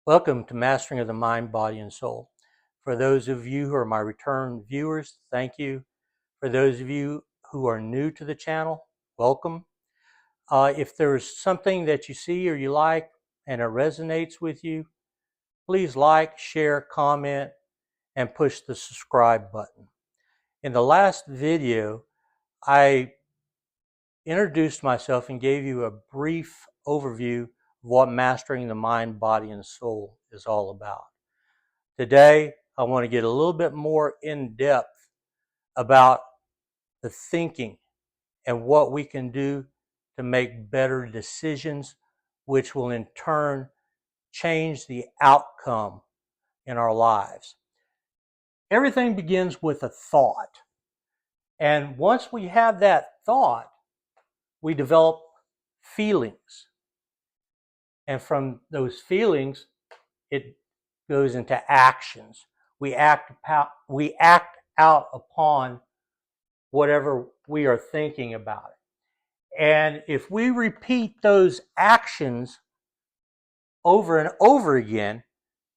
Welcome to Mastering of the Mind, Body, and Soul. For those of you who are my return viewers, thank you. For those of you who are new to the channel, welcome. If there's something that you see or you like and it resonates with you, please like, share, comment, and push the subscribe button. In the last video, I introduced myself and gave you a brief overview of what Mastering the Mind, Body, and Soul is all about. Today, I want to get a little bit more in depth about the thinking and what we can do to make better decisions, which will in turn change the outcome in our lives. Everything begins with a thought. And once we have that thought, we develop feelings. And from those feelings, it goes into actions. We act out upon whatever we are thinking about it. And if we repeat those actions over and over again,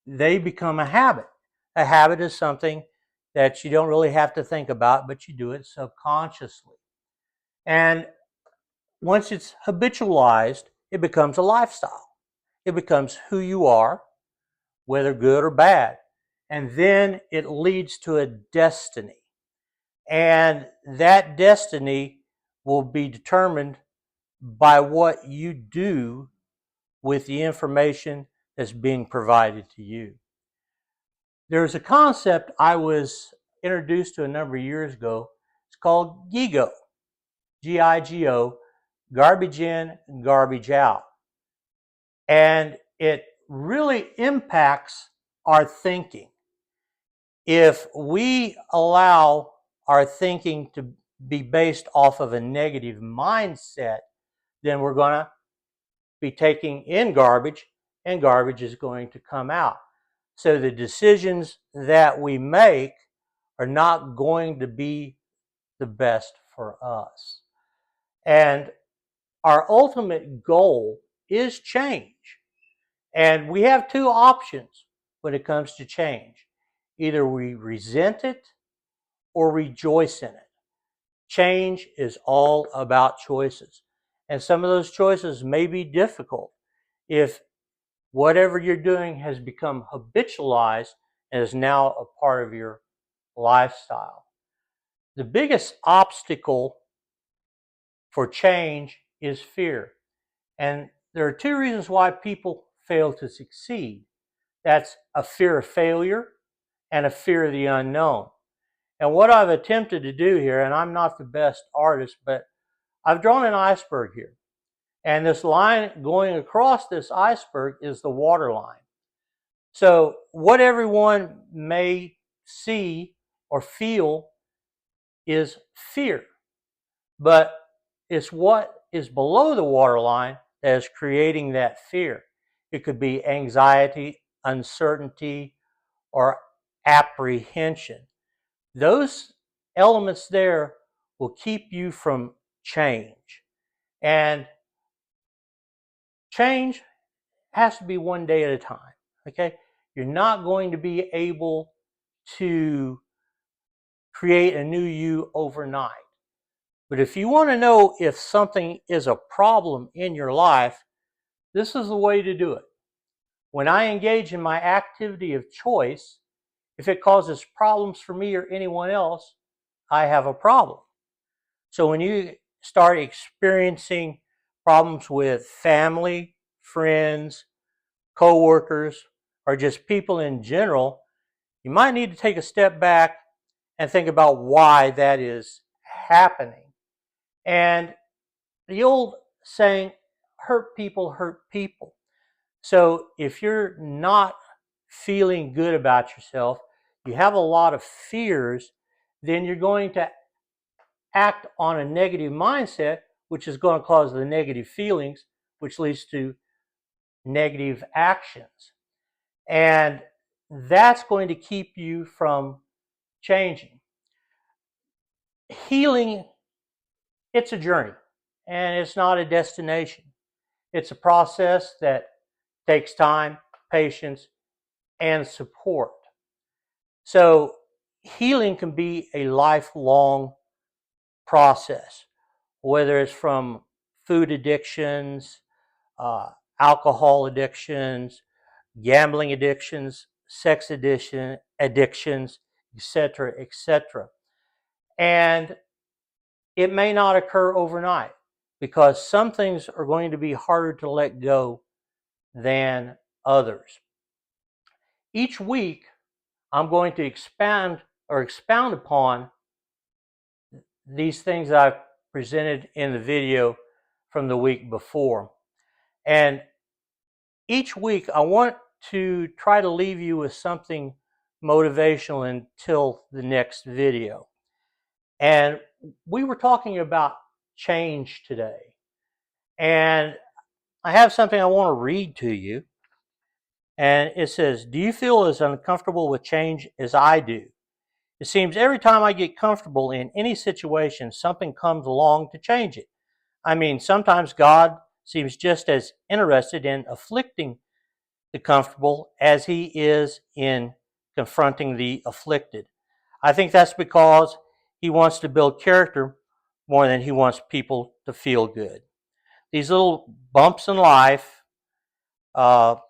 they become a habit. A habit is something that you don't really have to think about, but you do it subconsciously. And once it's habitualized, it becomes a lifestyle. It becomes who you are, whether good or bad. And then it leads to a destiny. And that destiny will be determined by what you do with the information that's being provided to you. There's a concept I was introduced to a number of years ago. It's called GIGO, G-I-G-O, garbage in, garbage out. And it really impacts our thinking. If we allow our thinking to be based off of a negative mindset, then we're going to be taking in garbage, and garbage is going to come out. So the decisions that we make are not going to be the best for us. And our ultimate goal is change. And we have two options when it comes to change. Either we resent it or rejoice in it. Change is all about choices. And some of those choices may be difficult if whatever you're doing has become habitualized and is now a part of your lifestyle. The biggest obstacle for change is fear. And there are two reasons why people fail to succeed. That's a fear of failure and a fear of the unknown. And what I've attempted to do here, and I'm not the best artist, but I've drawn an iceberg here. And this line going across this iceberg is the water line. So what everyone may see or feel is fear, but it's what is below the waterline that is creating that fear. It could be anxiety, uncertainty, or apprehension. Those elements there will keep you from change. And change has to be one day at a time, okay? You're not going to be able to create a new you overnight. But if you want to know if something is a problem in your life, this is the way to do it. When I engage in my activity of choice, if it causes problems for me or anyone else, I have a problem. So when you start experiencing problems with family, friends, coworkers, or just people in general, you might need to take a step back and think about why that is happening. And the old saying, hurt people hurt people. So if you're not feeling good about yourself, you have a lot of fears, then you're going to act on a negative mindset, which is going to cause the negative feelings, which leads to negative actions. And that's going to keep you from changing. Healing, it's a journey, and it's not a destination. It's a process that takes time, patience, and support. So healing can be a lifelong process, whether it's from food addictions, alcohol addictions, gambling addictions, sex addictions, etc., etc. And it may not occur overnight because some things are going to be harder to let go than others. Each week, I'm going to expound upon these things that I've presented in the video from the week before. And each week, I want to try to leave you with something motivational until the next video. And we were talking about change today. And I have something I want to read to you. And it says, "Do you feel as uncomfortable with change as I do? It seems every time I get comfortable in any situation, something comes along to change it. I mean, sometimes God seems just as interested in afflicting the comfortable as he is in confronting the afflicted. I think that's because he wants to build character more than he wants people to feel good. These little bumps in life, the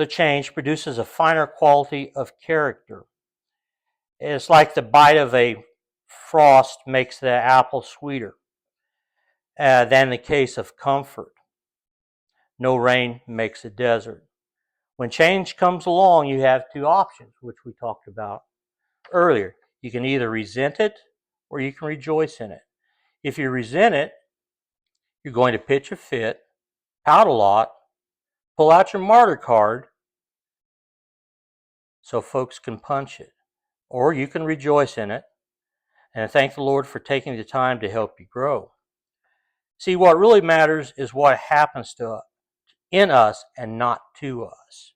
change produces a finer quality of character. It's like the bite of a frost makes the apple sweeter than the case of comfort. No rain makes a desert. When change comes along, you have two options, which we talked about earlier. You can either resent it or you can rejoice in it. If you resent it, you're going to pitch a fit, pout a lot, pull out your martyr card so folks can punch it. Or you can rejoice in it and thank the Lord for taking the time to help you grow. See, what really matters is what happens to us, in us and not to us.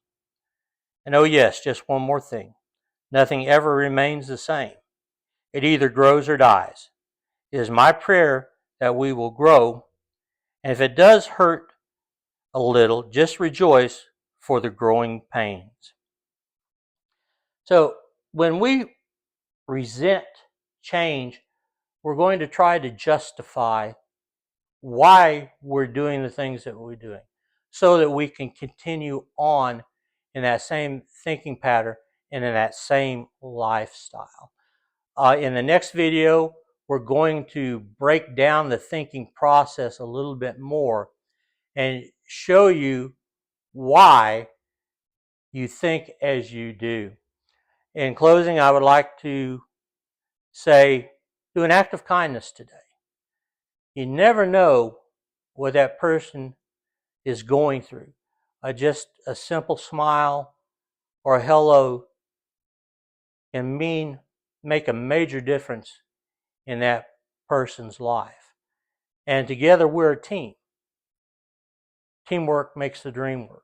And oh yes, just one more thing. Nothing ever remains the same. It either grows or dies. It is my prayer that we will grow, and if it does hurt a little, just rejoice for the growing pains. So when we resent change, we're going to try to justify why we're doing the things that we're doing so that we can continue on in that same thinking pattern and in that same lifestyle. In the next video, we're going to break down the thinking process a little bit more and show you why you think as you do. In closing, I would like to say, do an act of kindness today. You never know what that person is going through. Just a simple smile or a hello can make a major difference in that person's life. And together we're a team. Teamwork makes the dream work.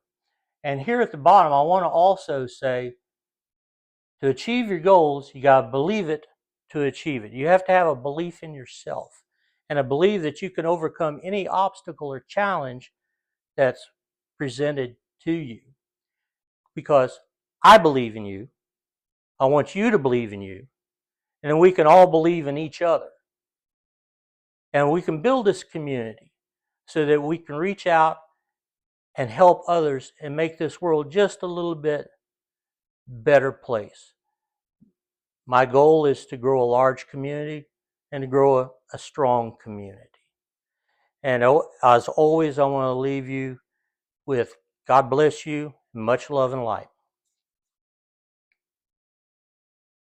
And here at the bottom, I want to also say, to achieve your goals, you got to believe it to achieve it. You have to have a belief in yourself and a belief that you can overcome any obstacle or challenge that's presented to you. Because I believe in you. I want you to believe in you. And then we can all believe in each other. And we can build this community so that we can reach out and help others and make this world just a little bit better place. My goal is to grow a large community and to grow a strong community. And as always, I want to leave you with God bless you, much love and light.